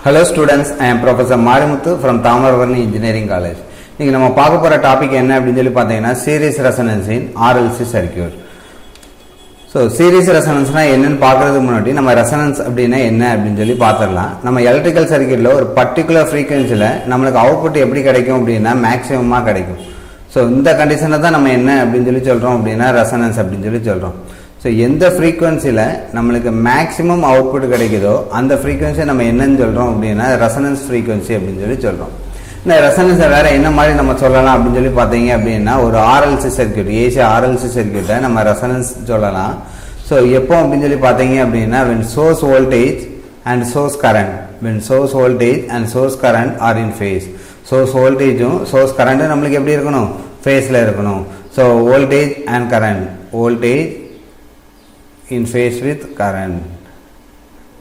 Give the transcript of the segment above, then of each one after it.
Hello students, I am Professor Marimuthu from Thamaravarni Engineering College. இன்னைக்கு நம்ம பார்க்க போற டாபிக் என்ன அப்படினு சொல்லி பாத்தீங்கன்னா சீரிஸ் ரெசோனன்ஸ் இன் RLC சர்க்யூட். சோ சீரிஸ் ரெசோனன்ஸ்னா என்னன்னு பார்க்கிறதுக்கு முன்னாடி நம்ம ரெசோனன்ஸ் அப்படினா என்ன அப்படினு சொல்லி பாத்துறலாம். நம்ம எலக்ட்ரிக்கல் சர்க்யூட்ல ஒரு பர்టిక్యులர் ஃப்ரீக்வென்சில நமக்கு அவுட்புட் எப்படி கிடைக்கும் அப்படினா மேக்ஸिमமா கிடைக்கும். சோ இந்த கண்டிஷனை தான் நம்ம என்ன அப்படினு சொல்லி சொல்றோம் அப்படினா ரெசோனன்ஸ் அப்படினு சொல்லி சொல்றோம். ஸோ எந்த ஃப்ரீக்வன்சியில் நம்மளுக்கு மேக்ஸிமம் அவுட்புட் கிடைக்குதோ அந்த ஃப்ரீக்வன்சியை நம்ம என்னன்னு சொல்கிறோம் அப்படின்னா ரெசனன்ஸ் ஃப்ரீக்வன்சி அப்படின்னு சொல்லி சொல்கிறோம். இந்த ரெசனன்ஸை வேறு என்ன மாதிரி நம்ம சொல்லலாம் அப்படின்னு சொல்லி பார்த்தீங்க அப்படின்னா ஒரு ஆர்எல்சி சர்க்யூட் ஏசி ஆர்எல்சி சர்க்யூட்டை நம்ம ரெசனன்ஸ் சொல்லலாம். ஸோ எப்போ அப்படின்னு சொல்லி பார்த்தீங்க அப்படின்னா when source voltage and source current when source voltage and source current are in phase. source voltageம் source current நம்மளுக்கு எப்படி இருக்கணும், ஃபேஸில் இருக்கணும். So voltage and current, voltage in phase with current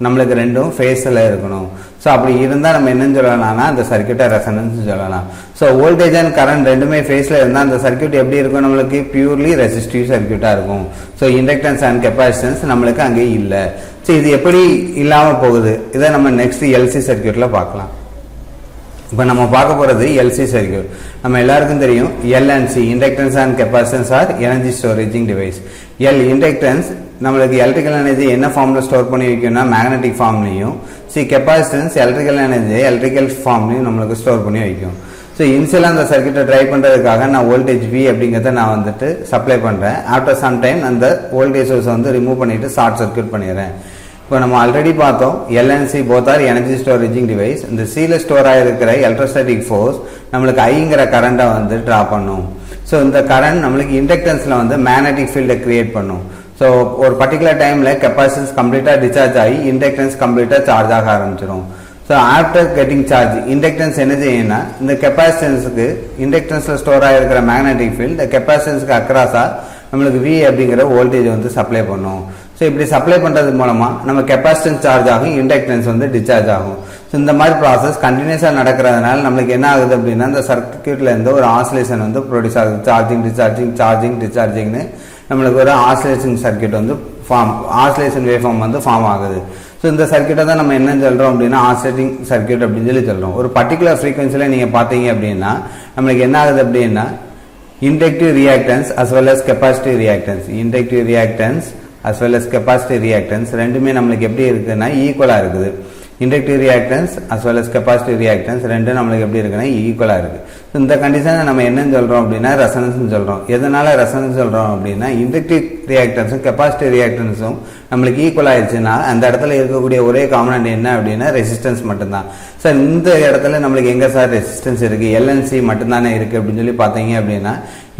நம்மளுக்கு ரெண்டும் ஃபேஸில் இருக்கணும். ஸோ அப்படி இருந்தால் நம்ம என்னன்னு சொல்லலாம்னா அந்த சர்க்யூட்டை ரெசனன்ஸ் சொல்லலாம். ஸோ வோல்டேஜ் அண்ட் கரண்ட் ரெண்டுமே ஃபேஸில் இருந்தால் அந்த சர்க்யூட் எப்படி இருக்கும், நம்மளுக்கு பியூர்லி ரெசிஸ்டிவ் சர்க்யூட்டாக இருக்கும். ஸோ இண்டக்டன்ஸ் அண்ட் கெப்பாசிட்டன்ஸ் நம்மளுக்கு அங்கே இல்லை. ஸோ இது எப்படி இல்லாமல் போகுது, இதை நம்ம நெக்ஸ்ட் எல்சி சர்க்யூட்டில் பார்க்கலாம். இப்போ நம்ம பார்க்க போகிறது எல்சி சர்க்யூட். நம்ம எல்லாருக்கும் தெரியும் L and C inductance and capacitance are energy storaging device. L inductance நம்மளுக்கு எலக்ட்ரிக்கல் எனர்ஜி என்ன ஃபார்மில் ஸ்டோர் பண்ணி வைக்கணும்னா மேக்னெட்டிக் ஃபார்ம்லையும், கெப்பாசிட்டன்ஸ் எலக்ட்ரிக்கல் எனர்ஜி எலக்ட்ரிக்கல் ஃபார்ம்லையும் நம்மளுக்கு ஸ்டோர் பண்ணி வைக்கும். ஸோ இனிஷியலாக அந்த சர்க்யூட்டை ட்ரை பண்ணுறதுக்காக நான் வோல்டேஜ் வி அப்படிங்கிறத நான் வந்துட்டு சப்ளை பண்ணுறேன். ஆஃப்டர் சம் டைம் அந்த வோல்டேஜ் சோர்ஸை வந்து ரிமூவ் பண்ணிவிட்டு ஷார்ட் சர்க்யூட் பண்ணிடுறேன். இப்போ நம்ம ஆல்ரெடி பார்த்தோம் L and C both are energy storaging device. இந்த சீல ஸ்டோர் ஆகிருக்கிற எலக்ட்ரோஸ்டாட்டிக் ஃபோர்ஸ் நம்மளுக்கு ஐங்கிற கரண்ட்டை வந்து ட்ரா பண்ணும். ஸோ இந்த கரண்ட் நம்மளுக்கு இண்டக்டன்ஸில் வந்து மேக்னெட்டிக் ஃபீல்டை கிரியேட் பண்ணும். ஸோ ஒரு பர்டிகுலர் டைமில் கெப்பாசிட்டன்ஸ் கம்ப்ளீட்டாக டிஸ்சார்ஜ் ஆகி இண்டக்டன்ஸ் கம்ப்ளீட்டாக சார்ஜ் ஆக ஆரம்பிச்சிடும். So after getting charge inductance என்ன செய்யும்னா இந்த கெப்பாசிட்டன்ஸுக்கு இண்டக்டன்ஸில் ஸ்டோர் ஆகிருக்கிற மேக்னெட்டிக் ஃபீல்ட் இந்த கெப்பாசிட்டன்ஸுக்கு அக்ராஸாக நம்மளுக்கு வி அப்படிங்கிற வோல்டேஜ் வந்து சப்ளை பண்ணும். ஸோ இப்படி சப்ளை பண்ணுறது மூலமாக நம்ம கெப்பாசிட்டன்ஸ் சார்ஜ் ஆகும், இண்டக்டன்ஸ் வந்து டிஸ்சார்ஜ் ஆகும். ஸோ இந்த மாதிரி ப்ராசஸ் கண்டினியூஸாக நடக்கிறதுனால நம்மளுக்கு என்ன ஆகுது அப்படின்னா இந்த சர்க்யூட்டில் இருந்து ஒரு ஆசிலேஷன் வந்து ப்ரொடியூஸ் ஆகுது. சார்ஜிங் டிஸ்சார்ஜிங் சார்ஜிங் டிஸ்சார்ஜிங்னு நம்மளுக்கு ஒரு ஆசிலேஷன் சர்க்யூட் வந்து ஆசிலேஷன் வேவ் ஃபார்ம் வந்து ஃபார்ம் ஆகுது. ஸோ இந்த சர்க்யூட்டை தான் நம்ம என்ன சொல்கிறோம் அப்படின்னா ஆசிலேட்டிங் சர்க்யூட் அப்படின்னு சொல்லி சொல்கிறோம். ஒரு பர்டிகுலர் ஃப்ரீக்வன்சியில் நீங்கள் பார்த்தீங்க அப்படின்னா நம்மளுக்கு என்ன ஆகுது அப்படின்னா inductive reactance as well as capacitive reactance, inductive reactance as well as capacitive reactance ரெண்டுமே நம்மளுக்கு எப்படி இருக்குதுன்னா ஈக்குவலாக இருக்குது. Inductive reactance as well as capacitive reactance ரெண்டும் நம்மளுக்கு எப்படி இருக்குன்னா ஈக்குவலாக இருக்குது. இந்த கண்டிஷனை நம்ம என்னன்னு சொல்கிறோம் அப்படின்னா ரெசனன்ஸ்னு சொல்கிறோம். எதனால் ரெசனன்ஸ் சொல்கிறோம் அப்படின்னா இண்டக்டிவ் ரியாக்டன்ஸும் கெப்பாசிட்டிவ் ரியாக்டன்ஸும் நம்மளுக்கு ஈக்குவல் ஆயிடுச்சுன்னா அந்த இடத்துல இருக்கக்கூடிய ஒரே காம்பனண்ட் என்ன அப்படின்னா ரெசிஸ்டன்ஸ் மட்டும்தான். சார் இந்த இடத்துல நம்மளுக்கு எங்கே சார் ரெசிஸ்டன்ஸ் இருக்குது, எல்என்சி மட்டும்தானே இருக்குது அப்படின்னு சொல்லி பார்த்தீங்க அப்படின்னா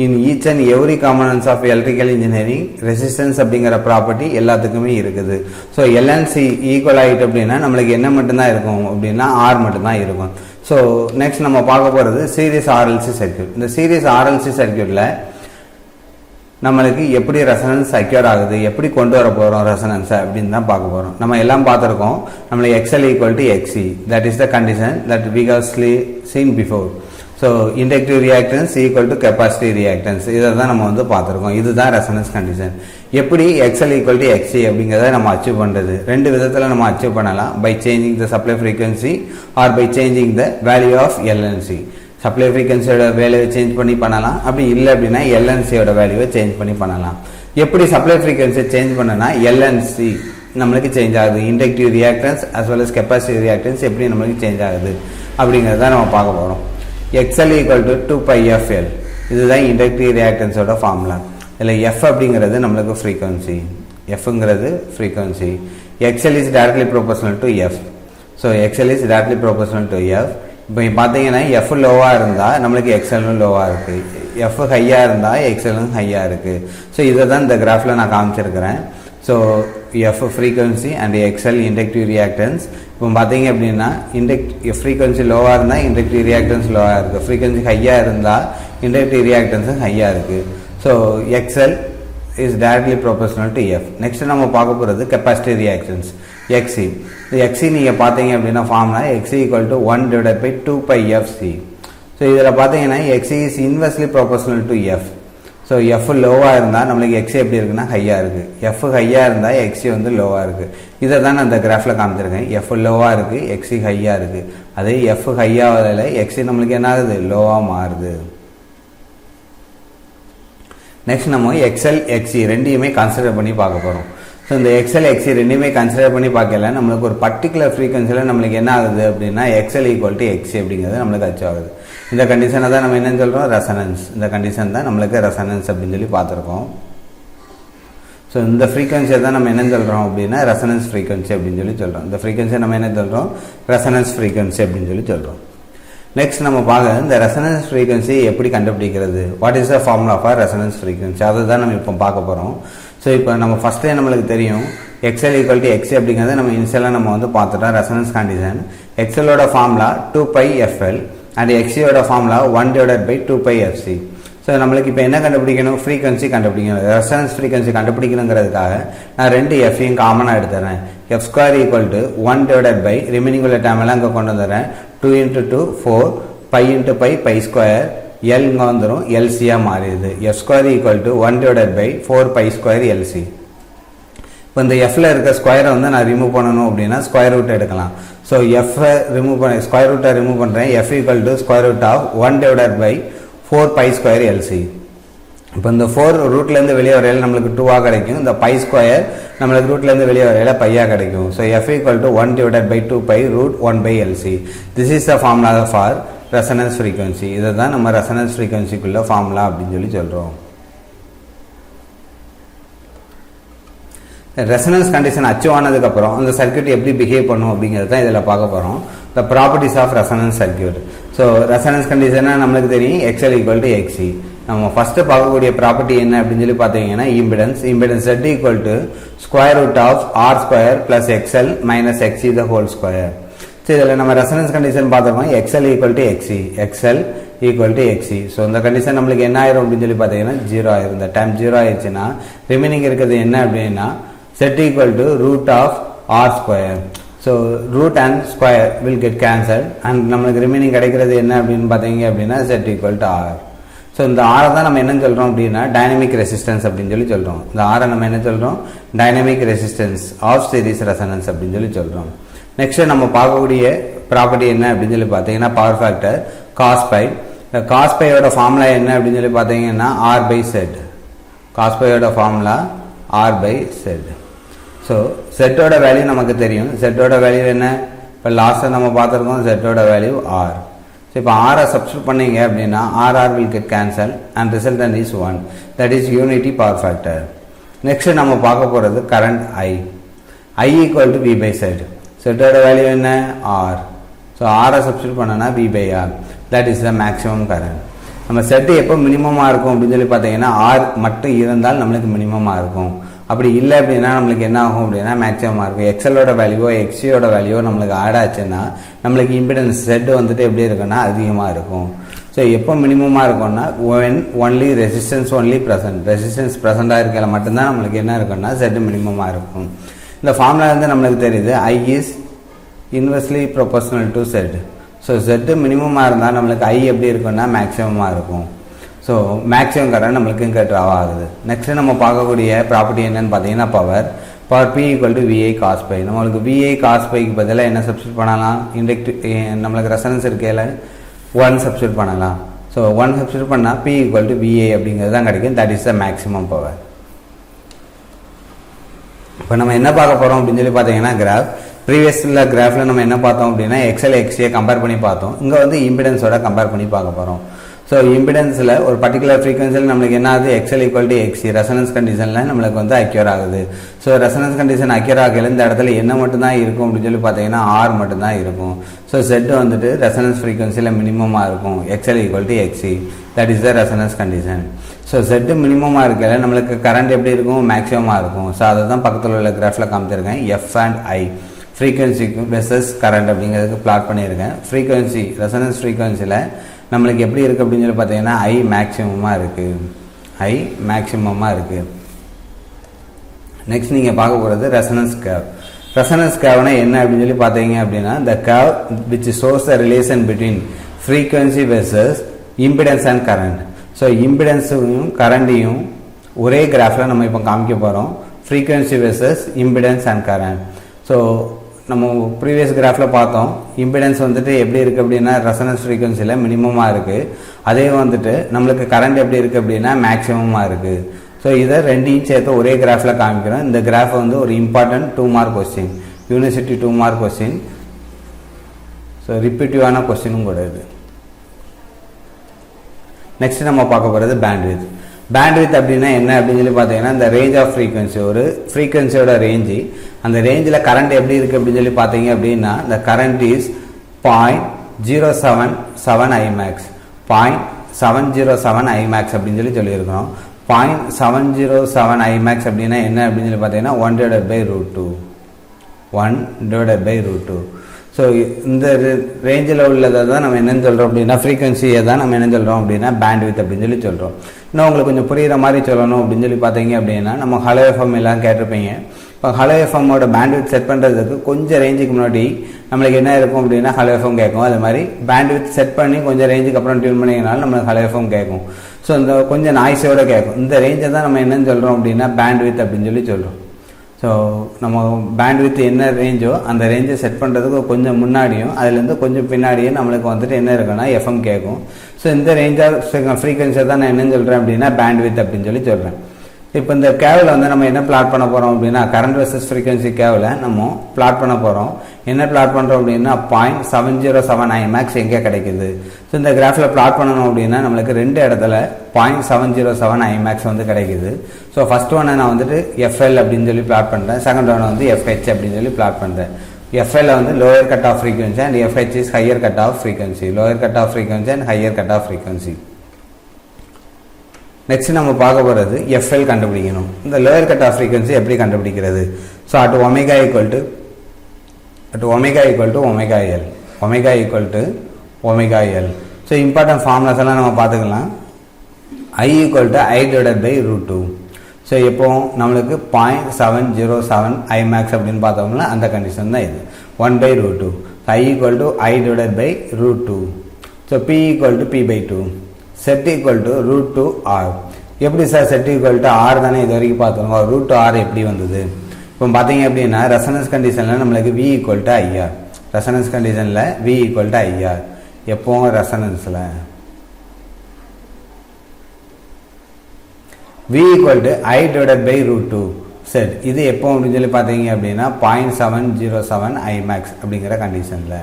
in each and every components of electrical engineering resistance அப்படிங்கிற ப்ராப்பர்ட்டி எல்லாத்துக்குமே இருக்குது. ஸோ எல்என்சி ஈக்குவல் ஆகிட்டு அப்படின்னா நம்மளுக்கு என்ன மட்டும்தான் இருக்கும் அப்படின்னா ஆர் மட்டும்தான் இருக்கும். ஸோ நெக்ஸ்ட் நம்ம பார்க்க போகிறது சீரிஸ் ஆர்எல்சி சர்க்யூட். இந்த சீரிஸ் ஆர்எல்சி சர்க்யூட்டில் நம்மளுக்கு எப்படி ரெசனன்ஸ் செக்யூர் ஆகுது, எப்படி கொண்டு வர போகிறோம் ரெசனன்ஸை அப்படின்னு தான் பார்க்க போகிறோம். நம்ம எல்லாம் பார்த்துருக்கோம், நம்மளுக்கு XL equal to XC, that is the condition that we have seen before. So inductive reactance equal to capacitive reactance இதை தான் நம்ம வந்து பார்த்துருக்கோம். இதுதான் ரெசனன்ஸ் கண்டிஷன். எப்படி எக்ஸ்எல் ஈக்குவல் டு எக்ஸி அப்படிங்கிறத நம்ம அச்சீவ் பண்ணுறது ரெண்டு விதத்தில் நம்ம அச்சீவ் பண்ணலாம். By changing the supply frequency or by changing the value of L and C. Supply ஃப்ரீக்வன்சியோட வேல்யூவை சேஞ்ச் பண்ணி பண்ணலாம், அப்படி இல்லை அப்படின்னா எல்என்சியோட வேல்யூவை சேஞ்ச் பண்ணி பண்ணலாம். எப்படி சப்ளை ஃப்ரீக்வன்சியை சேஞ்ச் பண்ணனா எல்என்சி நம்மளுக்கு சேஞ்ச் ஆகுது, inductive reactance as well as capacitive reactance எப்படி நம்மளுக்கு சேஞ்ச் ஆகுது அப்படிங்கிறத நம்ம பார்க்க போகிறோம். XL ஈக்குவல் டு 2πfL இதுதான் இண்டக்டிவ் ரியாக்டன்ஸோட ஃபார்முலா. இதில் எஃப் அப்படிங்கிறது நம்மளுக்கு ஃப்ரீக்வன்சி, எஃப்ங்கிறது frequency, XL is directly proportional to F. So XL is directly proportional to F. இப்போ பார்த்தீங்கன்னா எஃப் லோவாக இருந்தால் நம்மளுக்கு எக்ஸ்எல்லும் லோவாக இருக்குது, எஃப் ஹையாக இருந்தால் எக்ஸ்எல்லும் ஹையாக இருக்குது. ஸோ இதை தான் இந்த கிராஃபில் நான் காமிச்சிருக்கிறேன். So F frequency and XL inductive reactance. இப்போ பார்த்தீங்க அப்படின்னா ஃப்ரீக்வன்சி லோவாக இருந்தால் இண்டக்டிவ் ரியாக்டன்ஸ் லோவாக இருக்குது, ஃப்ரீக்வன்சி ஹையாக இருந்தால் இண்டக்டிவ் ரியாக்டன்ஸும் ஹையாக இருக்குது. So XL is directly proportional to F. Next நம்ம பார்க்க போகிறது கெப்பாசிட்டிவ் ரியாக்டன்ஸ் எக்ஸி. எக்ஸி நீங்கள் பார்த்தீங்க அப்படின்னா formula X C equal to 1 divided by 2πfc. So இதில் பார்த்தீங்கன்னா X C is inversely proportional to F. So F லோவாக இருந்தால் நம்மளுக்கு எக்ஸி எப்படி இருக்குன்னா ஹையாக இருக்குது. எஃப் ஹையாக இருந்தால் எக்ஸி வந்து லோவாக இருக்குது. இதை தான் நான் அந்த கிராஃபில் காமிச்சிருக்கேன். எஃப் லோவாக இருக்குது, எக்ஸி ஹையாக இருக்குது. அதே எஃப் ஹையாவதில் எக்ஸி நம்மளுக்கு என்ன ஆகுது, லோவாக மாறுது. நெக்ஸ்ட் நம்ம எக்ஸ்எல் எக்ஸி ரெண்டையுமே கன்சிடர் பண்ணி பார்க்க போகிறோம். ஸோ இந்த எக்ஸ்எல் எக்ஸி ரெண்டுமே கன்சிடர் பண்ணி பார்க்கல நம்மளுக்கு ஒரு பர்டிகுலர் ஃப்ரீக்வன்சியில் நம்மளுக்கு என்ன ஆகுது அப்படின்னா எக்ஸ்எல் ஈக்குவல் டு எக்ஸி அப்படிங்கிறது நம்மளுக்கு அச்சீவ் ஆகுது. இந்த கண்டிஷனை தான் நம்ம என்னன்னு சொல்கிறோம், ரெசனன்ஸ். இந்த கண்டிஷன் தான் நம்மளுக்கு ரெசனன்ஸ் அப்படின்னு சொல்லி பார்த்துருக்கோம். ஸோ இந்த ஃப்ரீக்வன்சியை தான் நம்ம என்ன சொல்கிறோம் அப்படின்னா ரெசனன்ஸ் ஃப்ரீக்வன்சி அப்படின்னு சொல்லி சொல்கிறோம். இந்த ஃப்ரீக்வன்சியை நம்ம என்ன சொல்கிறோம், ரெசனன்ஸ் ஃப்ரீக்வன்சி அப்படின்னு சொல்லி சொல்கிறோம். நெக்ஸ்ட் நம்ம பார்க்க இந்த ரெசனன்ஸ் ஃப்ரீக்வன்சி எப்படி கண்டுபிடிக்கிறது, what is the formula for resonance frequency, அதை தான் நம்ம இப்போ பார்க்க போகிறோம். ஸோ இப்போ நம்ம ஃபஸ்ட்டே நம்மளுக்கு தெரியும் எக்ஸ்எல் ஈக்குவல் டு எக்ஸி அப்படிங்கிறத நம்ம இனிஷியலாக நம்ம வந்து பார்த்துட்டோம். ரெசனன்ஸ் கண்டிஷன் எக்ஸ்எலோட ஃபார்முலா 2πfl அண்ட் எக்ஸியோட ஃபார்முலா 1/2πfc. ஸோ நம்மளுக்கு இப்போ என்ன கண்டுபிடிக்கணும், ஃப்ரீக்வன்சி கண்டுபிடிக்கணும். ரெசனன்ஸ் ஃப்ரீக்வன்சி கண்டுபிடிக்கணுங்கிறதுக்காக நான் 2 எஃப்ஐயும் காமனாக எடுத்துறேன். F square equal to 1/, remaining உள்ள டைம் எல்லாம் இங்கே கொண்டு வந்துடுறேன். 2 × 2 4, π × π π ஸ்கொயர், எல் இங்கே வந்துடும், எல்சியாக மாறிடுது. F square equal to 1/4π² LC. இப்போ இந்த எஃப்ல இருக்க ஸ்கொயரை வந்து நான் ரிமூவ் பண்ணணும் அப்படின்னா ஸ்கொயர் ரூட் எடுக்கலாம். ஸோ எஃப் ரிமூவ் பண்ண ஸ்கொயர் ரூட்டை ரிமூவ் பண்ணுறேன். F equal to square root of 1/4π² LC. இப்போ இந்த 4 ரூட்லேருந்து வெளியே வரையில் நம்மளுக்கு 2ஆக கிடைக்கும். இந்த π ஸ்கொயர் நம்மளுக்கு ரூட்லேருந்து வெளியே வரையில் பையாக கிடைக்கும். So F equal to 1/2π √1/LC. This is the formula for resonance frequency. இதை தான் நம்ம ரெசனன்ஸ் ஃப்ரீக்வன்சிக்குள்ள ஃபார்முலா அப்படின்னு சொல்லி சொல்கிறோம். ரெசனன்ஸ் கண்டிஷன் அச்சீவ் ஆனதுக்கப்புறம் அந்த சர்க்யூட் எப்படி பிஹேவ் பண்ணும் அப்படிங்கிறது தான் இதில் பார்க்க போகிறோம். The properties of resonance circuit. So resonance கண்டிஷனாக நம்மளுக்கு தெரியும் எக்ஸ்எல் ஈக்குவல் டு எக்ஸி. நம்ம ஃபஸ்ட்டு பார்க்கக்கூடிய ப்ராப்பர்ட்டி என்ன அப்படின்னு சொல்லி பார்த்தீங்கன்னா impedance. Impedance Z equal to square root of R square plus XL minus XE the whole square. So இதில் நம்ம ரெசனன்ஸ் கண்டிஷன் பார்த்துருக்கோம் XL equal to XC, XL equal to XC. So இந்த condition நம்மளுக்கு என்ன ஆயிரும் அப்படின்னு சொல்லி பார்த்தீங்கன்னா 0 ஆயிரும். இந்த டைம் 0 ஆயிடுச்சுன்னா ரிமைனிங் இருக்கிறது என்ன அப்படின்னா Z equal to root of R square. So root and square will get cancel and நம்மளுக்கு ரிமைனிங் கிடைக்கிறது என்ன அப்படின்னு பார்த்தீங்க அப்படின்னா Z equal to R. So இந்த ஆரை தான் நம்ம என்ன சொல்கிறோம் அப்படின்னா டைனமிக் ரெசிஸ்டன்ஸ் அப்படின்னு சொல்லி சொல்கிறோம். இந்த ஆரை நம்ம என்ன சொல்கிறோம், dynamic resistance of series resonance அப்படின்னு சொல்லி சொல்கிறோம். நெக்ஸ்ட் நம்ம பார்க்கக்கூடிய ப்ராப்பர்ட்டி என்ன அப்படின்னு சொல்லி பார்த்தீங்கன்னா பவர் ஃபேக்டர் காஸ்பை. இந்த காஸ்பையோட ஃபார்முலா என்ன அப்படின்னு சொல்லி பார்த்தீங்கன்னா R/Z. காஸ்பையோட ஃபார்முலா R/Z. ஸோ செட்டோட வேல்யூ நமக்கு தெரியும். செட்டோட வேல்யூ என்ன, இப்போ லாஸ்ட்டாக நம்ம பார்த்துருக்கோம் செட்டோட வேல்யூ R. ஸோ இப்போ ஆரை சப்ஸ்டியூட் பண்ணீங்க அப்படின்னா RR will get cancel and resultant is 1. that is unity power factor. Next நம்ம பார்க்க போகிறது current I equal to V/Z. செட்டோட வேல்யூ என்ன R. ஸோ ஆரை சப்ஸ்டியூட் பண்ணனா V/R. that is the maximum current. நம்ம செட்டு எப்போ மினிமமாக இருக்கும் அப்படின்னு சொல்லி பார்த்தீங்கன்னா R மட்டும் இருந்தால் நம்மளுக்கு மினிமமாக இருக்கும். அப்படி இல்லை அப்படின்னா நம்மளுக்கு என்ன ஆகும் அப்படின்னா மேக்ஸிமமாக இருக்கும். எக்ஸ்எலோட வேல்யூவோ எக்ஸியோட வேல்யூவோ நம்மளுக்கு ஆட் ஆச்சுன்னா நம்மளுக்கு இம்பிடன்ஸ் செட் வந்துட்டு எப்படி இருக்குன்னா அதிகமாக இருக்கும். ஸோ எப்போ மினிமமாக இருக்கும்னா when only resistance only present, resistance ப்ரெசென்ட்டாக இருக்கல மட்டும்தான் நம்மளுக்கு என்ன இருக்குன்னா செட் மினிமமாக இருக்கும். இந்த ஃபார்முலா வந்து நம்மளுக்கு தெரியுது I is inversely proportional to Z. So Z மினிமமாக இருந்தால் நம்மளுக்கு I எப்படி இருக்குன்னா மேக்ஸிமமாக இருக்கும். ஸோ மேக்ஸிமம் கரண்ட் நம்மளுக்கு இங்கே ட்ராவ் ஆகுது. நெக்ஸ்ட் நம்ம பார்க்கக்கூடிய ப்ராப்பர்ட்டி என்னன்னு பார்த்தீங்கன்னா power P equal to VI cos π. நம்மளுக்கு VI cos πக்கு பதிலாக என்ன சப்ஸ்டியூட் பண்ணலாம், நம்மளுக்கு ரெசனன்ஸ் இருக்கையில் 1 சப்ஸ்டியூட் பண்ணலாம். ஸோ 1 சப்ஸ்டியூட் பண்ணால் P ஈக்குவல் டு VI அப்படிங்கிறது தான் கிடைக்கும். That is the maximum power. இப்போ நம்ம என்ன பார்க்க போகிறோம் அப்படின்னு சொல்லி பார்த்தீங்கன்னா கிராஃப். ப்ரீவியஸில் கிராஃபில் நம்ம என்ன பார்த்தோம் அப்படின்னா எக்ஸ்எல் எக்ஸியை கம்பேர் பண்ணி பார்த்தோம். இங்கே வந்து இம்பிடன்ஸோட கம்பேர் பண்ணி பார்க்க போகிறோம். ஸோ இம்பிடன்ஸில் ஒரு பர்டிகுலர் ஃப்ரீக்வன்சியில் நம்மளுக்கு என்ன ஆகுது, XL equal to XE resonance கண்டிஷனில் நம்மளுக்கு வந்து அக்யூர் ஆகுது. ஸோ ரெசனன்ஸ் கண்டிஷன் அக்யூர் ஆகல இந்த இடத்துல என்ன மட்டும்தான் இருக்கும் அப்படின்னு சொல்லி பார்த்தீங்கன்னா R மட்டும்தான் இருக்கும். ஸோ செட் வந்துட்டு ரெசனன்ஸ் ஃப்ரீக்வன்சியில் மினிமமாக இருக்கும் XL equal to XC. That is the resonance condition. So Z மினிமமாக இருக்கல நம்மளுக்கு கரண்ட் எப்படி இருக்கும், மேக்ஸிமமாக இருக்கும். ஸோ அதை தான் பக்கத்தில் உள்ள கிராஃபில் காமிச்சிருக்கேன். F and I ஃப்ரீக்வன்சிக்கு வெர்சஸ் கரண்ட் அப்படிங்கிறதுக்கு பிளாட் பண்ணியிருக்கேன். ஃப்ரீக்வன்சி ரெசனன்ஸ் ஃப்ரீக்வன்சியில் நம்மளுக்கு எப்படி இருக்குது அப்படின்னு சொல்லி பார்த்தீங்கன்னா I மேக்ஸிமமாக இருக்குது. நெக்ஸ்ட் நீங்கள் பார்க்க போகிறது ரெசனன்ஸ் கேவ். ரெசனன்ஸ் கேவ்னா என்ன அப்படின்னு சொல்லி பார்த்தீங்க அப்படின்னா the curve which shows the relation between frequency versus impedance and current. So இம்பிடன்ஸையும் கரண்ட்டையும் ஒரே கிராஃபில் நம்ம இப்போ காமிக்க போகிறோம். Frequency versus impedance and current. So நம்ம ப்ரீவியஸ் கிராஃபில் பார்த்தோம், இம்பிடன்ஸ் வந்துட்டு எப்படி இருக்குது அப்படின்னா ரெசனன்ஸ் ஃப்ரீக்வன்சியில் மினிமமாக இருக்குது. அதே வந்துட்டு நம்மளுக்கு கரண்ட் எப்படி இருக்குது அப்படின்னா மேக்ஸிமமாக இருக்குது. ஸோ இதை ரெண்டையும் சேர்த்து ஒரே கிராஃபில் காமிக்கிறோம். இந்த கிராஃப் வந்து ஒரு important 2 mark question, university 2 mark question. So ரிப்பீட்டிவான கொஸ்டினும் கூட இது. நெக்ஸ்ட் நம்ம பார்க்க போகிறது பேண்ட்வித். பேண்ட்வித் அப்படின்னா என்ன அப்படின்னு சொல்லி பார்த்தீங்கன்னா இந்த ரேஞ்ச் ஆஃப் ஃப்ரீக்வன்சி, ஒரு ஃப்ரீக்வன்சியோட ரேஞ்சு, அந்த ரேஞ்சில் கரண்ட் எப்படி இருக்குது அப்படின்னு சொல்லி பார்த்தீங்க அப்படின்னா இந்த கரண்ட் இஸ் 0.077 IMAX, 0.707 IMAX அப்படின்னு சொல்லியிருக்கிறோம். 0.707 IMAX அப்படின்னா என்ன அப்படின்னு சொல்லி பார்த்தீங்கன்னா 1/√2. ஸோ இந்த ரேஞ்சில் உள்ளதை தான் நம்ம என்னென்னு சொல்கிறோம் அப்படின்னா ஃப்ரீக்வன்சியை தான் நம்ம என்ன சொல்கிறோம் அப்படின்னா பேண்ட்வித் அப்படின்னு சொல்கிறோம். இன்னும் உங்களுக்கு கொஞ்சம் புரிகிற மாதிரி சொல்லணும் அப்படின்னு சொல்லி பார்த்தீங்க அப்படின்னா நம்ம ஹலோ எஃப்எம் எல்லாம் கேட்டிருப்பீங்க. இப்போ ஹலோ எஃப்எம்மோட பேண்ட்வித் செட் பண்ணுறதுக்கு கொஞ்சம் ரேஞ்சுக்கு முன்னாடி நம்மளுக்கு என்ன இருக்கும் அப்படின்னா ஹலோ எஃப்எம் கேட்கும். அது மாதிரி பேண்ட்வித் செட் பண்ணி கொஞ்சம் ரேஞ்சுக்கு அப்புறம் டியூன் பண்ணிங்கனாலும் நம்மளுக்கு ஹலோ எஃப்எம் கேட்கும். ஸோ இந்த கொஞ்சம் நாய்ஸோட கேட்கும். இந்த ரேஞ்சை தான் நம்ம என்னென்னு சொல்கிறோம் அப்படின்னா பேண்ட்வித் அப்படின்னு சொல்கிறோம். ஸோ நம்ம பேண்ட்வித் என்ன ரேஞ்சோ அந்த ரேஞ்சை செட் பண்ணுறதுக்கு கொஞ்சம் முன்னாடியும் அதுலேருந்து கொஞ்சம் பின்னாடியும் நம்மளுக்கு வந்துட்டு என்ன இருக்குன்னா எஃப்எம் கேட்கும். ஸோ இந்த ரேஞ்சாக ஃப்ரீக்வன்சியை தான் நான் என்னென்னு சொல்கிறேன் அப்படின்னா பேண்ட்வித் அப்படின்னு சொல்கிறேன். இப்போ இந்த கேவில் வந்து நம்ம என்ன பிளாட் பண்ண போகிறோம் அப்படின்னா கரண்ட் வெர்சஸ் ஃப்ரீக்வன்சி கேவில் நம்ம பிளாட் பண்ண போகிறோம். என்ன பிளாட் பண்ணுறோம் அப்படின்னா 0.707 IMAX எங்கே கிடைக்குது. ஸோ இந்த கிராஃபில் பிளாட் பண்ணணும் அப்படின்னா நம்மளுக்கு 2 இடத்துல 0.707 IMAX வந்து கிடைக்குது. ஸோ ஃபர்ஸ்ட் ஒன்னை நான் வந்துட்டு FL அப்படின்னு சொல்லி பிளாட் பண்ணுறேன், செகண்ட் ஒன்று வந்து FH அப்படின்னு சொல்லி பிளாட் பண்ணுறேன். FL வந்து lower cut off frequency and FH is higher cut off frequency, lower cut off frequency and higher cut off frequency. Next நம்ம பார்க்க போகிறது FL கண்டுபிடிக்கணும். இந்த லோயர் கட் ஆஃப் ஃப்ரீக்வன்சி எப்படி கண்டுபிடிக்கிறது. So at omega equal to omega L. So important formulas எல்லாம் நம்ம பார்த்துக்கலாம். I equal to I/√2. So இப்போ நம்மளுக்கு 0.707 IMAX அப்படின்னு பார்த்தோம்னா அந்த கண்டிஷன் தான் இது 1/√2. I equal to I/√2. So P equal to P/2. Set equal to √2R. எப்படி sir set equal to R தானே இது வரைக்கும் பார்த்தோம். √2R எப்படி வந்தது. இப்போ பார்த்தீங்க அப்படின்னா ரெசனன்ஸ் கண்டிஷனில் நம்மளுக்கு V equal to IR, resonance கண்டிஷனில் V ஈக்குவல் டு IR. எப்போவும் ரெசனன்ஸில் V equal to I/√2 set. இது எப்போ அப்படின்னு சொல்லி பார்த்தீங்க அப்படின்னா 0.707 IMAX அப்படிங்கிற கண்டிஷனில்.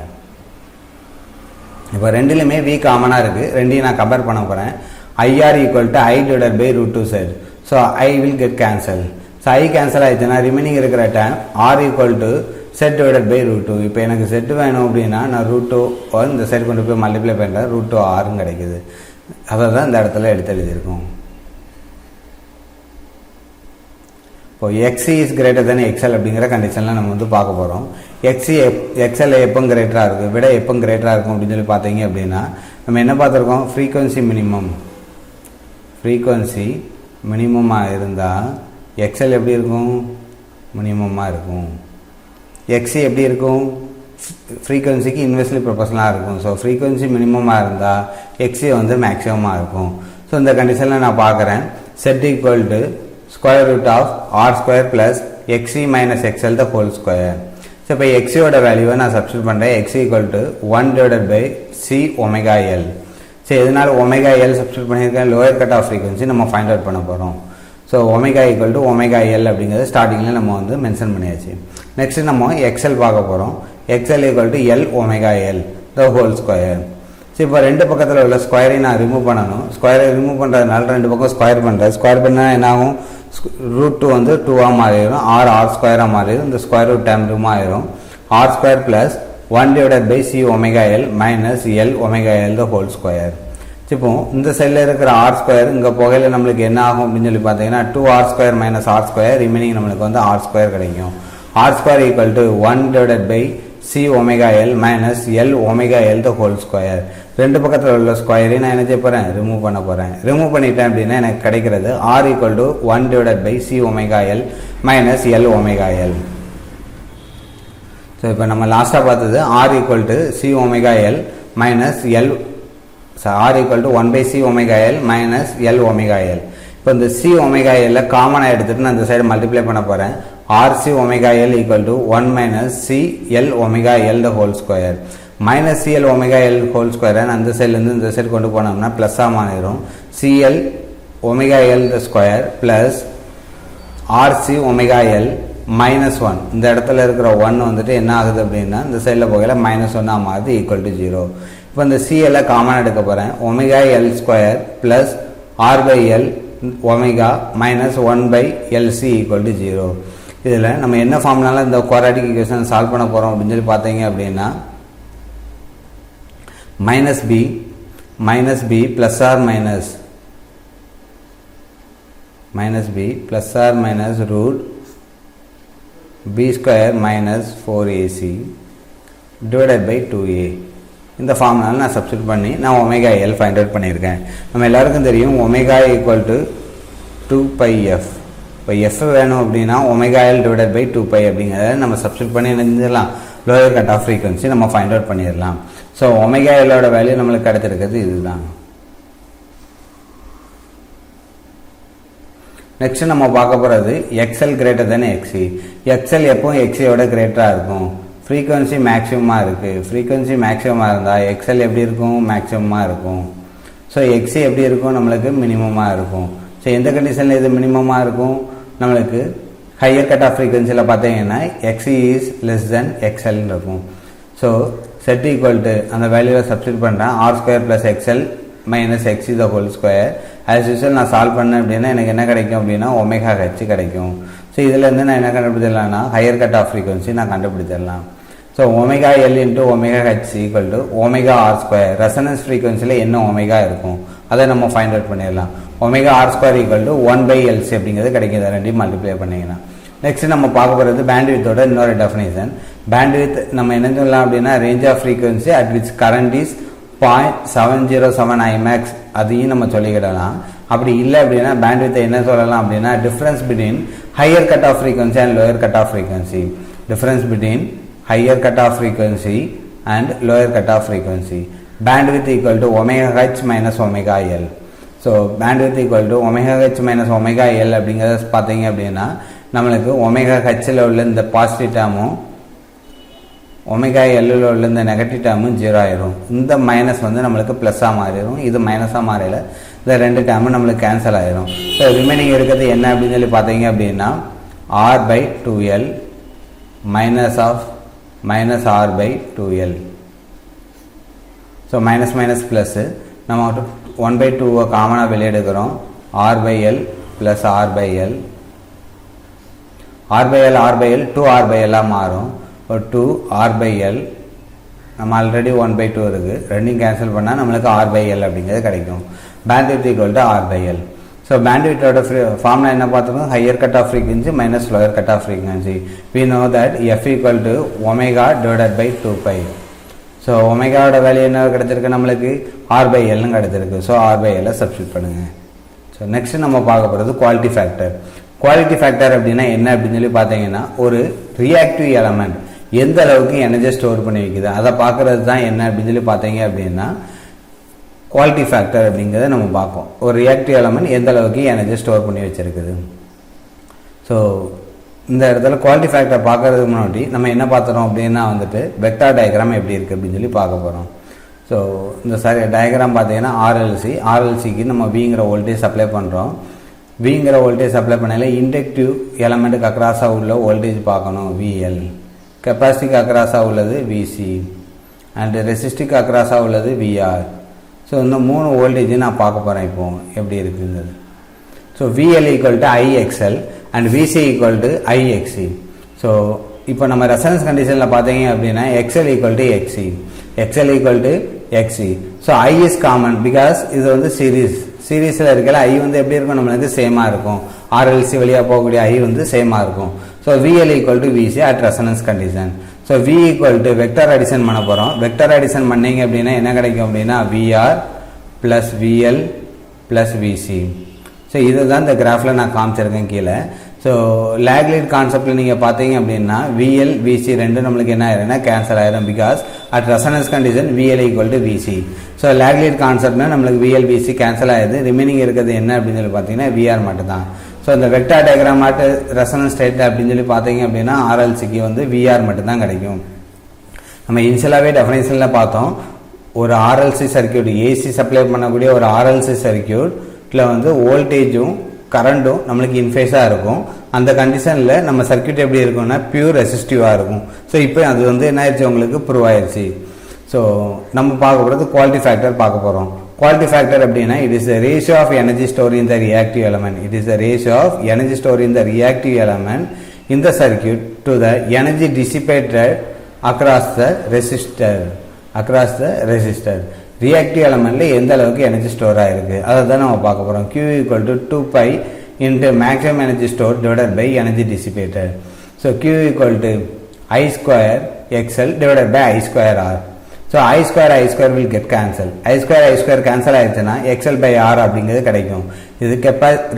இப்போ ரெண்டுலையுமே V காமனாக இருக்குது, ரெண்டையும் நான் கம்பேர் பண்ண போகிறேன். IR equal to I/√2 set. So I will get cancel. So I cancel ஆயிடுச்சுன்னா ரிமைனிங் இருக்கிற டைம் R ஈக்குவல் டு செட்/√2. இப்போ எனக்கு செட் வேணும் அப்படின்னா நான் √2 இந்த சைடு கொண்டு போய் மல்டிப்ளை பண்ணுறேன், √2R கிடைக்குது. அதை தான் இந்த இடத்துல எடுத்து எழுதியிருக்கோம். இப்போ XC is greater than XL அப்படிங்கிற கண்டிஷனில் நம்ம வந்து பார்க்க போகிறோம். XL எப்போ கிரேட்டராக இருக்குது, விட எப்போ கிரேட்டராக இருக்கும் அப்படின்னு சொல்லி பார்த்தீங்க அப்படின்னா நம்ம என்ன பார்த்துருக்கோம், ஃப்ரீக்வன்சி மினிமமாக இருந்தால் XL எப்படி இருக்கும், மினிமமாக இருக்கும். XC எப்படி இருக்கும், ஃப்ரீக்வன்சிக்கு இன்வெர்ஸ்லி ப்ரொபோர்ஷனலாக இருக்கும். ஸோ ஃப்ரீக்வன்சி மினிமமாக இருந்தால் XC வந்து மேக்ஸிமமாக இருக்கும். ஸோ இந்த கண்டிஷனில் நான் பார்க்குறேன் set equal to √R² plus XC minus XL the whole square. So இப்போ XCயோட வேல்யூவை நான் சப்ஸ்டியூட் பண்ணுறேன். XC equal to 1/C omega L. So எதனால் omega L சப்ஸ்டியூட் பண்ணியிருக்கேன், லோயர் கட் ஆஃப் ஃப்ரீக்வன்சி நம்ம ஃபைண்ட் அவுட் பண்ண போகிறோம். So omega equal to omega L அப்படிங்கிறது ஸ்டார்டிங்கில் நம்ம வந்து மென்ஷன் பண்ணியாச்சு. நெக்ஸ்ட் நம்ம XL பார்க்க போகிறோம். XL equal to L omega L the whole square. So இப்போ ரெண்டு பக்கத்தில் உள்ள ஸ்கொயரையும் நான் ரிமூவ் பண்ணணும். ஸ்கொயரை ரிமூவ் பண்ணுறதுனால ரெண்டு பக்கம் ஸ்கொயர் பண்ணுறேன். ஸ்கொயர் பண்ணால் என்ன ஆகும், √2 வந்து 2ஆக மாறிடும், R² மாறிடும். இந்த ஸ்கொயர் ரூட் டைம் ரிமூவ் ஆயிரும். R² plus 1/C omega L minus L omega L the whole square. இப்போ இந்த சைடில் இருக்கிற R² இங்கே புகையில் நம்மளுக்கு என்ன ஆகும் அப்படின்னு சொல்லி பார்த்தீங்கன்னா 2R² minus R², ரிமைனிங் நம்மளுக்கு வந்து R² கிடைக்கும். R² equal to 1/C omega L minus L omega L the whole square. ரெண்டு பக்கத்தில் உள்ள ஸ்கொயரை நான் என்ன செய்ய போகிறேன், ரிமூவ் பண்ண போகிறேன். ரிமூவ் பண்ணிட்டேன் அப்படின்னா எனக்கு கிடைக்கிறது R equal to 1/C omega L minus L omega L. So இப்போ நம்ம லாஸ்ட்டாக பார்த்தது R equal to C omega L minus L R equal to 1 by C omega L minus L omega L. இப்போ இந்த C omega L காமனாக எடுத்துகிட்டு நான் இந்த சைடு மல்டிப்ளை பண்ண போகிறேன். RC omega L equal to 1 minus CL omega L the whole square. Minus CL omega L whole square அந்த சைட்லேருந்து இந்த சைடு கொண்டு போனோம்னா ப்ளஸ்ஸாக மாறிடும். CL omega L the square plus RC omega L minus 1. இந்த இடத்துல இருக்கிற 1 வந்துட்டு என்ன ஆகுது அப்படின்னா இந்த சைடில் போகல minus 1 மாறுது ஈக்குவல் டு 0. இப்போ இந்த CL காமனாக எடுக்க போகிறேன். omega L square plus R by L omega minus 1 by LC equal to 0. இதில் நம்ம என்ன ஃபார்ம்னால இந்த குவாட்ராட்டிக் ஈக்குவேஷன் சால்வ் பண்ண போகிறோம் அப்படின்னு சொல்லி பார்த்தீங்க அப்படின்னா minus b plus or minus root b square minus 4ac divided by 2a. இந்த ஃபார்முலாவில் நான் சப்ஸ்டிட் பண்ணி நான் ஒமேகா எல் ஃபைண்ட் அவுட் பண்ணியிருக்கேன். நம்ம எல்லாருக்கும் தெரியும் ஒமேகா ஈக்குவல் டு 2πf. இப்போ எஃப் வேணும் அப்படின்னா ஒமேகா எல் டிவைடட் பை 2π அப்படிங்கிறத நம்ம சப்ஸ்டிட் பண்ணி நினைஞ்சிடலாம். லோயர் கட் ஆஃப் ஃப்ரீக்வன்சி நம்ம ஃபைண்ட் அவுட் பண்ணிடலாம். ஸோ ஒமேகா எல்லோட வேல்யூ நம்மளுக்கு கிடைச்சிருக்கிறது இதுதான். நெக்ஸ்ட் நம்ம பார்க்க போகிறது XL greater than XE. XL எப்பவும் எக்ஸியோட கிரேட்டராக இருக்கும். ஃப்ரீக்வன்சி மேக்ஸிமமாக இருக்குது. ஃப்ரீக்வன்சி மேக்ஸிமமாக இருந்தால் எக்ஸ்எல் எப்படி இருக்கும்? மேக்ஸிமமாக இருக்கும். ஸோ எக்ஸி எப்படி இருக்கும்? நம்மளுக்கு மினிமமாக இருக்கும். ஸோ எந்த கண்டிஷனில் இது மினிமமாக இருக்கும்? நம்மளுக்கு ஹையர் கட் ஆஃப் ஃப்ரீக்வன்சியில் பார்த்தீங்கன்னா எக்ஸி இஸ் லெஸ் தென் எக்ஸ்எல்னு இருக்கும். ஸோ செட் ஈக்குவல் டு அந்த வேல்யூவை சப்ஸ்டிட் பண்ணுறேன். R square plus XL minus XE the whole square. As usual நான் சால்வ் பண்ணேன் அப்படின்னா எனக்கு என்ன கிடைக்கும் அப்படின்னா ஒமேகா ஹெச் கிடைக்கும். ஸோ இதிலேருந்து நான் என்ன கண்டுபிடிச்சிடலாம்னா ஹையர் கட் ஆஃப் ஃப்ரீக்வன்சி நான் கண்டுபிடிச்சிடலாம். So omega L into omega H equal to omega R square. Resonance ஃப்ரீக்வன்சியில் என்ன ஒமேகா இருக்கும் அதை நம்ம ஃபைண்ட் அவுட் பண்ணிடலாம். Omega R square equal to 1 by LC அப்படிங்கிறது கிடைக்கிது. ரெண்டையும் மல்டிப்ளை பண்ணிங்கன்னா நெக்ஸ்ட் நம்ம பார்க்க போகிறது பேண்ட்வித்தோட இன்னொரு டெஃபினேஷன். பேண்ட்வித் நம்ம என்ன சொல்லலாம் அப்படின்னா range of frequency at which current is 0.707 IMAX அதையும் நம்ம சொல்லிக்கிடலாம். அப்படி இல்லை அப்படின்னா பேண்ட்வித்தை என்ன சொல்லலாம் அப்படின்னா difference between higher cut off frequency and lower cut off frequency. Difference between higher cut off frequency and lower cut off frequency. Bandwidth equal to omega h minus omega L. So bandwidth equal to omega h minus omega L அப்படிங்கிறத பார்த்தீங்க அப்படின்னா நம்மளுக்கு omega ஹெச்சில் உள்ள இந்த positive டேர்மும் omega எல்லில் உள்ள இந்த negative டேர்மும் 0 ஆயிரும். இந்த மைனஸ் வந்து நம்மளுக்கு ப்ளஸ்ஸாக மாறிடும். இது மைனஸாக மாறில இந்த ரெண்டு டேர்மும் நம்மளுக்கு கேன்சல் ஆயிரும். ஸோ ரிமைனிங் இருக்கிறது என்ன அப்படின்னு சொல்லி பார்த்தீங்க அப்படின்னா R by 2L minus R by 2L. So minus minus plus நம்ம 1 by 2 காமனாக வெளியே எடுக்கிறோம். R by L plus R by L. R by L 2R by L மாறும். 2R by L நம்ம ஆல்ரெடி 1 by 2 இருக்குது. ரெண்டையும் கேன்சல் பண்ணால் நம்மளுக்கு R by L அப்படிங்கிறது கிடைக்கும். Bandwidth equal to R by L. So பேண்ட்வித்தோட ஃபார்முலா என்ன பார்த்தோம்னா higher cut off frequency minus lower cut off frequency. We know that F equal to omega divided by 2π. So ஒமேகாவோட value என்ன கிடச்சிருக்கு நம்மளுக்கு R by Lனு கிடச்சிருக்கு. So R by L substitute பண்ணுங்கள். ஸோ நெக்ஸ்ட் நம்ம பார்க்க போகிறது குவாலிட்டி ஃபேக்டர். குவாலிட்டி ஃபேக்டர் அப்படின்னா என்ன அப்படின்னு சொல்லி பார்த்தீங்கன்னா ஒரு ரியாக்டிவ் எலமெண்ட் எந்த அளவுக்கு எனர்ஜி ஸ்டோர் பண்ணி வைக்குது அதை பார்க்குறது தான் என்ன அப்படின்னு சொல்லி பார்த்தீங்க அப்படின்னா குவாலிட்டி ஃபேக்டர் அப்படிங்கிறத நம்ம பார்ப்போம். ஒரு ரியாக்டிவ் எலமெண்ட் எந்த அளவுக்கு எனர்ஜி ஸ்டோர் பண்ணி வச்சுருக்குது. ஸோ இந்த இடத்துல குவாலிட்டி ஃபேக்டர் பார்க்கறதுக்கு முன்னாடி நம்ம என்ன பார்த்துறோம் அப்படின்னா வந்துட்டு வெக்டார் டயக்ராம் எப்படி இருக்குது அப்படின்னு சொல்லி பார்க்க போகிறோம். ஸோ இந்த டயக்ராம் பார்த்தீங்கன்னா ஆர்எல்சிக்கு நம்ம விங்கிற வோல்டேஜ் சப்ளை பண்ணுறோம். விங்கிற வோல்டேஜ் சப்ளை பண்ணல இண்டக்டிவ் எலமெண்ட்டுக்கு அக்ராஸாக உள்ள வோல்டேஜ் பார்க்கணும் VL. கெப்பாசிட்டிக்கு அக்ராஸாக உள்ளது VC அண்ட் ரெசிஸ்டிக்கு அக்ராஸாக உள்ளது VR. ஸோ இந்த 3 வோல்டேஜ் நான் பார்க்க போகிறேன் இப்போ எப்படி இருக்குங்கிறது. So VL equal to IXL and VC equal to IXC. So இப்போ நம்ம ரெசனன்ஸ் கண்டிஷனில் பார்த்தீங்க அப்படின்னா XL equal to XL equal to XC. So I is common because இது வந்து சீரீஸில் இருக்கல I வந்து எப்படி இருக்கும் நம்மளுக்கு சேமாக இருக்கும். RLC வழியாக போகக்கூடிய I வந்து சேமாக இருக்கும். So VL equal to VC at resonance condition. So V equal to vector addition பண்ண போகிறோம். வெக்டர் அடிஷன் பண்ணிங்க அப்படின்னா என்ன கிடைக்கும் அப்படின்னா VR plus VL plus VC. So இதுதான் இந்த கிராஃபில் நான் காமிச்சிருக்கேன் கீழே. ஸோ லேக் லீட் கான்செப்டில் நீங்கள் பார்த்தீங்க அப்படின்னா விஎல் விசி ரெண்டும் நம்மளுக்கு என்ன ஆயிரும்னா கேன்சல் ஆயிரும் because at resonance condition VL equal to VC. So lag lead கான்செப்ட்னா நம்மளுக்கு விஎல் விசி கேன்சல் ஆயிடுது. ரிமைனிங் இருக்கிறது என்ன அப்படின்னு சொல்லி பார்த்தீங்கன்னா விஆர் மட்டும் தான். ஸோ இந்த வெக்டார் டயக்ராம் ஆட்டு ரெசனன்ஸ் ஸ்டேட் அப்படின்னு சொல்லி பார்த்தீங்க அப்படின்னா ஆர்எல்சிக்கு வந்து விஆர் மட்டும் தான் கிடைக்கும். நம்ம இனிஷியலாகவே டெஃபினேஷனில் பார்த்தோம், ஒரு ஆர்எல்சி சர்க்கியூட் ஏசி சப்ளை பண்ணக்கூடிய ஒரு ஆர்எல்சி சர்க்கியூட்டில் வந்து வோல்டேஜும் கரண்ட்டும் நம்மளுக்கு இன்ஃபேஸாக இருக்கும். அந்த கண்டிஷனில் நம்ம சர்க்கியூட் எப்படி இருக்கும்னா பியூர் ரெசிஸ்டிவாக இருக்கும். ஸோ இப்போ அது வந்து என்ன ஆயிடுச்சு, உங்களுக்கு ப்ரூவ் ஆயிடுச்சு. ஸோ நம்ம பார்க்க போகிறது குவாலிட்டி ஃபேக்டர் பார்க்க போகிறோம். குவாலிட்டி ஃபேக்டர் அப்படின்னா it is the ratio of energy store in the reactive element. It is the ratio of energy store in the reactive element in the circuit to the energy dissipated across the resistor. Reactive எலமெண்ட்ல எந்த அளவுக்கு energy store ஆயிருக்கு அதை தான் நம்ம பார்க்க போகிறோம். Q equal to 2pi into maximum energy stored divided by energy dissipated. So Q equal to I square XL divided by I square R. So I square will get cancelled. I square cancel ஆயிடுச்சுன்னா XL by R அப்படிங்கிறது கிடைக்கும். இது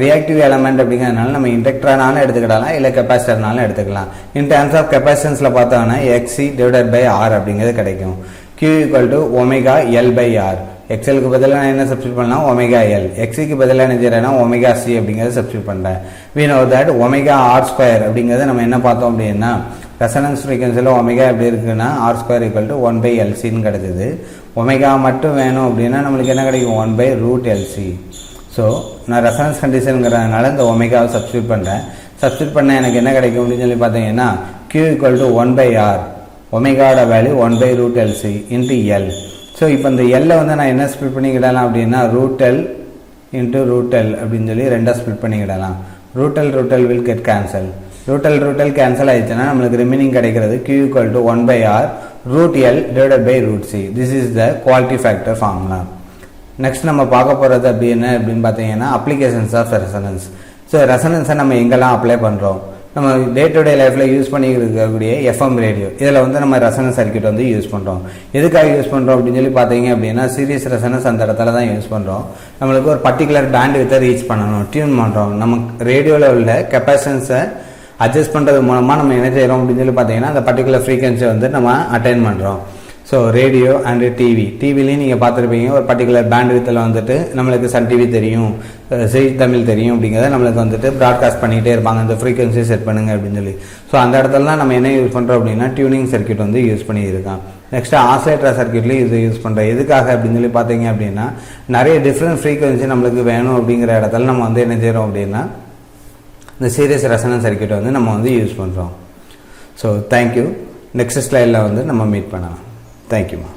reactive element அப்படிங்கிறதுனால நம்ம இண்டக்டர்னாலும் எடுத்துக்கிடலாம், இல்லை கெப்பாசிட்டர்னாலும் எடுத்துக்கலாம். In terms of கெப்பாசிட்டன்ஸில் பார்த்தோம்னா XC divided by R அப்படிங்கிறது கிடைக்கும். Q equal to omega L by R. XLக்கு பதிலாக என்ன சப்ஸ்டியூட் பண்ணலாம், ஒமேகா எல். XCக்கு பதிலாக என்ன செய்யறேன்னா ஒமேகா சி அப்படிங்கிறத சப்ஸ்டியூட் பண்ணுறேன். we know that omega R square அப்படிங்கிறத நம்ம என்ன பார்த்தோம் அப்படின்னா ரெசனன்ஸ் ஃப்ரீக்வன்சியில் ஒமேகா எப்படி இருக்குன்னா ஆர் ஸ்கொயர் ஈக்குவல் டு 1/LCன்னு கிடைச்சது. ஒமேகா மட்டும் வேணும் அப்படின்னா நம்மளுக்கு என்ன கிடைக்கும், 1/√LC. ஸோ நான் ரெசனன்ஸ் கண்டிஷனுங்கிறதுனால இந்த ஒமேகாவை சப்ஸ்டியூட் பண்ணுறேன். சப்ஸ்டியூட் பண்ண எனக்கு என்ன கிடைக்கும் அப்படின்னு சொல்லி பார்த்தீங்கன்னா Q equal to 1/R. ஒமேகாவோட value 1/√LC into L. So இப்போ இந்த எல்லை வந்து நான் என்ன ஸ்பிளிட் பண்ணிக்கிடலாம் அப்படின்னா √L இன்ட்டு √L அப்படின்னு சொல்லி ரெண்டாக ஸ்பிளிட் பண்ணிக்கிடலாம். √L will get cancel. √L cancel ஆயிடுச்சுன்னா நம்மளுக்கு ரிமைனிங் கிடைக்கிறது Q equal to 1/R √L divided by √C. This is the quality factor formula. Next நம்ம பார்க்க போகிறது அப்படின்னு பார்த்தீங்கன்னா அப்ளிகேஷன்ஸ் ஆஃப் ரெசனன்ஸ். ஸோ ரெசனன்ஸை நம்ம எங்கெல்லாம் அப்ளை பண்ணுறோம், நம்ம டே டு டே லைஃப்பில் யூஸ் பண்ணியிருக்கக்கூடிய எஃப்எம் ரேடியோ இதில் வந்து நம்ம ரெசனன்ஸ் சர்க்கியூட் வந்து யூஸ் பண்ணுறோம். எதுக்காக யூஸ் பண்ணுறோம் அப்படின்னு சொல்லி பார்த்தீங்க அப்படின்னா சீரியஸ் ரெசனன்ஸ் அந்த இடத்துல தான் யூஸ் பண்ணுறோம். நம்மளுக்கு ஒரு பர்டிகுலர் பேண்ட் வித்தை ரீச் பண்ணணும், டியூன் பண்ணுறோம். நம்ம ரேடியோவில் உள்ள கெப்பாசிட்டன்ஸை அட்ஜஸ்ட் பண்ணுறது மூலமாக நம்ம என்ன செய்கிறோம் அப்படின்னு சொல்லி பார்த்தீங்கன்னா அந்த பர்டிகுலர் ஃப்ரீக்வன்சியை வந்து நம்ம அட்டைன் பண்ணுறோம். ஸோ ரேடியோ அண்டு டிவிலையும் நீங்கள் பார்த்துருப்பீங்க, ஒரு பர்டிகுலர் பேண்ட் வித்தில் வந்துட்டு நம்மளுக்கு சன் டிவி தெரியும், செய்தி தமிழ் தெரியும் அப்படிங்கிறத நம்மளுக்கு வந்துட்டு ப்ராட்காஸ்ட் பண்ணிகிட்டே இருப்பாங்க, அந்த ஃப்ரீக்வன்சி செட் பண்ணுங்க அப்படின்னு சொல்லி. ஸோ அந்த இடத்துலலாம் நம்ம என்ன யூஸ் பண்ணுறோம் அப்படின்னா டியூனிங் சர்க்கியூட் வந்து யூஸ் பண்ணியிருக்கோம். நெக்ஸ்ட்டு ஆசிலேட்டர் சர்க்கியூட்லேயும் இது யூஸ் பண்ணுறோம். எதுக்காக அப்படின்னு சொல்லி பார்த்தீங்க அப்படின்னா நிறைய டிஃப்ரெண்ட் ஃப்ரீக்வன்சி நம்மளுக்கு வேணும் அப்படிங்கிற இடத்துல நம்ம வந்து என்ன செய்கிறோம் அப்படின்னா இந்த சீரியஸ் ரெசனன்ஸ் சர்க்கியூட்டை வந்து நம்ம வந்து யூஸ் பண்ணுறோம். So thank you. நெக்ஸ்ட் ஸ்லைடில் வந்து நம்ம மீட் பண்ணலாம். தேங்க்யூம்மா.